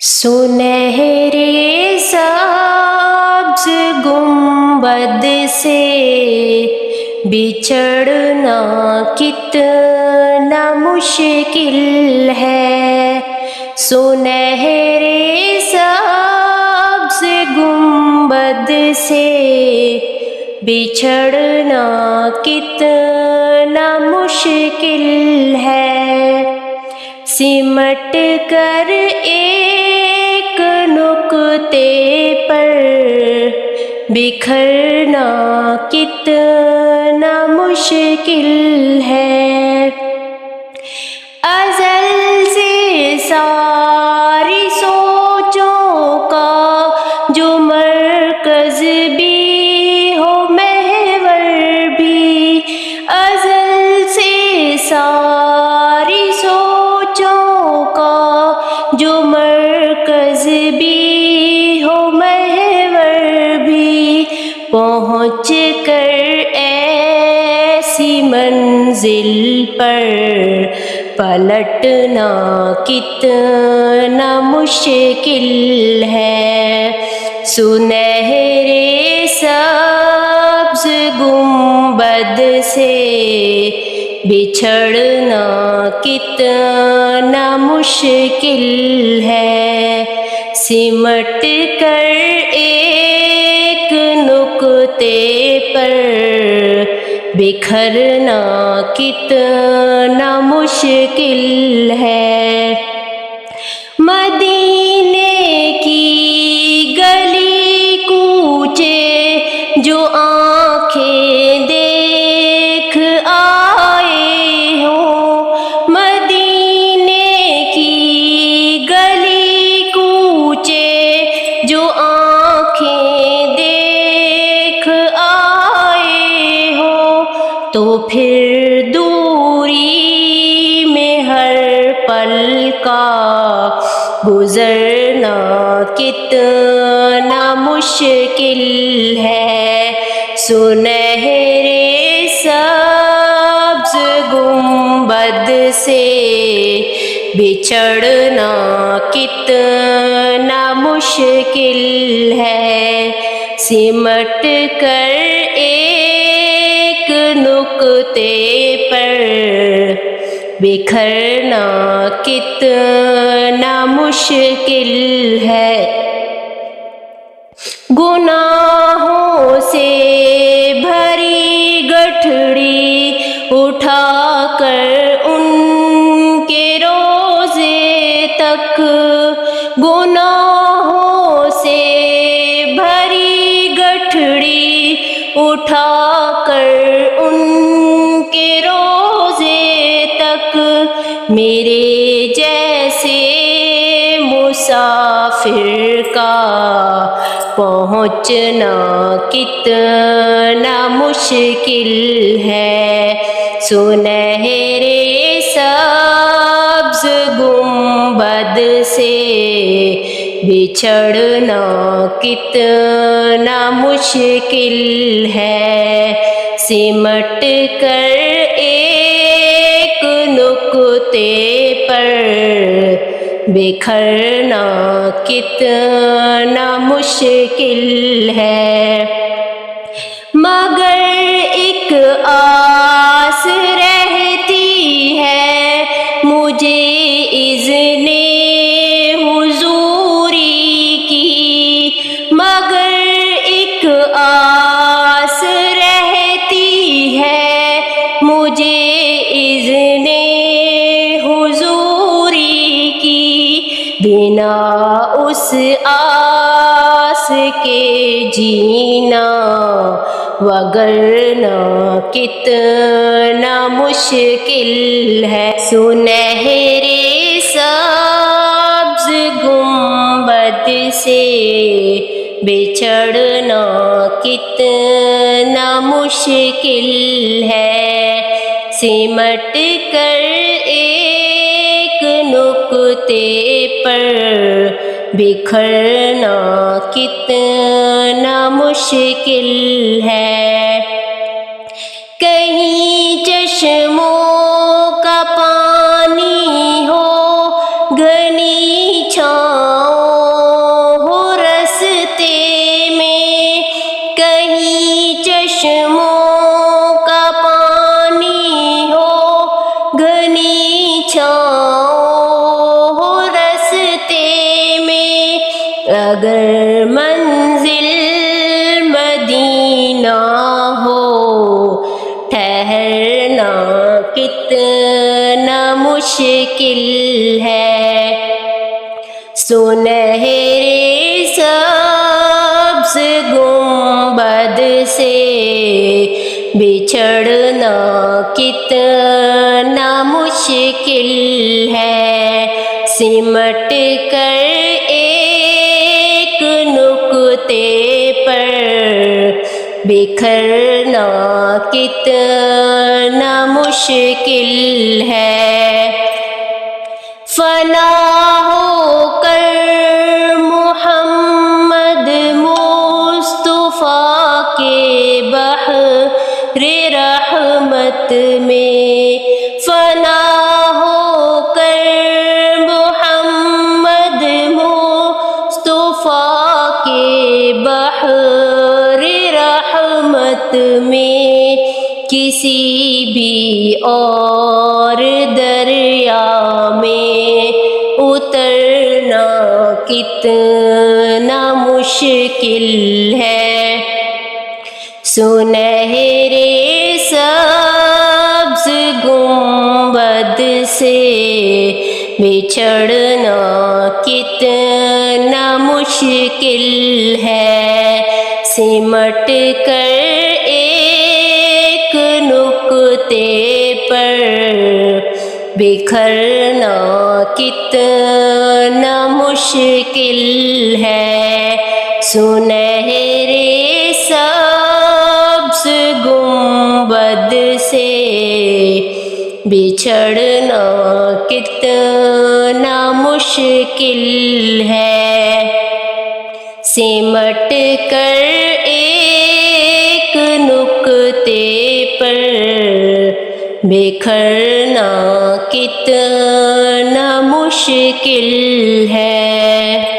सुनहरे सब्ज गुंबद से बिछड़ना कितना मुश्किल है। सुनहरे सब्ज गुंबद से बिछड़ना कितना मुश्किल है। सिमट कर एक नुक्ते पर बिखरना कितना मुश्किल है। अज़ल से सारी सोचों का जो मरकज़ भी हो महवर भी, अज़ल से सारी सोचों का जो मरकज़ भी हो महवर भी, पहुँच कर ऐसी मंजिल पर पलटना कितना मुश्किल है। सुनहरे सब्ज गुंबद से बिछड़ना कितना मुश्किल है। सिमट कर एक नुक्ते पर बिखरना कितना मुश्किल है। मदीने की गली कूचे जो आँखें देख आए हो, मदीने की गली कूचे जो आँखें देख आए हो, तो फिर दूरी में हर पल का गुजरना कितना मुश्किल है। सुनहरे सब्ज गुंबद से बिछड़ना कितना मुश्किल है। सिमट कर एक नुक्ते पर बिखरना कितना मुश्किल है। गुनाहों से भरी गठड़ी उठाकर उनके रोज़े तक, गुनाहों से भरी गठड़ी उठाकर उनके रोज़े तक, मेरे जैसे मुसाफिर का पहुँचना कितना मुश्किल है। सुनहरे सब्ज गुंबद से बिछड़ना कितना मुश्किल है। सिमट कर एक नुक्ते पर बिखरना कितना मुश्किल है। मगर एक आस रहती है मुझे इज़्ने हुज़ूरी की, मगर एक आस रहती है मुझे इज़्ने हुज़ूरी की, बिना उस आस के जीना वगरना कितना मुश्किल है। सुनहरे सब्ज गुंबद से बिछड़ना कितना मुश्किल है। सिमट कर एक नुक्ते पर बिखरना कितना मुश्किल है। कहीं चश्मों का पानी हो, घनी छाँव اگر منزل مدینہ ہو ٹھہرنا کتنا مشکل ہے سنہرے سبز گنبد سے بچھڑنا کتنا مشکل ہے سمٹ کر ایک نقطے پر بکھرنا کتنا مشکل ہے فنا ہو کر محمد مصطفیٰ کے بحر رحمت میں فنا ہو کر محمد مصطفیٰ کے بحر رحمت میں کسی بھی اور دریا میں اترنا کتنا مشکل ہے سنہرے سبز گنبد سے بچھڑنا کتنا مشکل ہے سمٹ کر ایک نقطے پر بکھرنا کتنا مشکل ہے سنہرے سبز گنبد سے بچھڑنا کتنا مشکل ہے سمٹ کر ایک نقطے پر بکھرنا کتنا مشکل ہے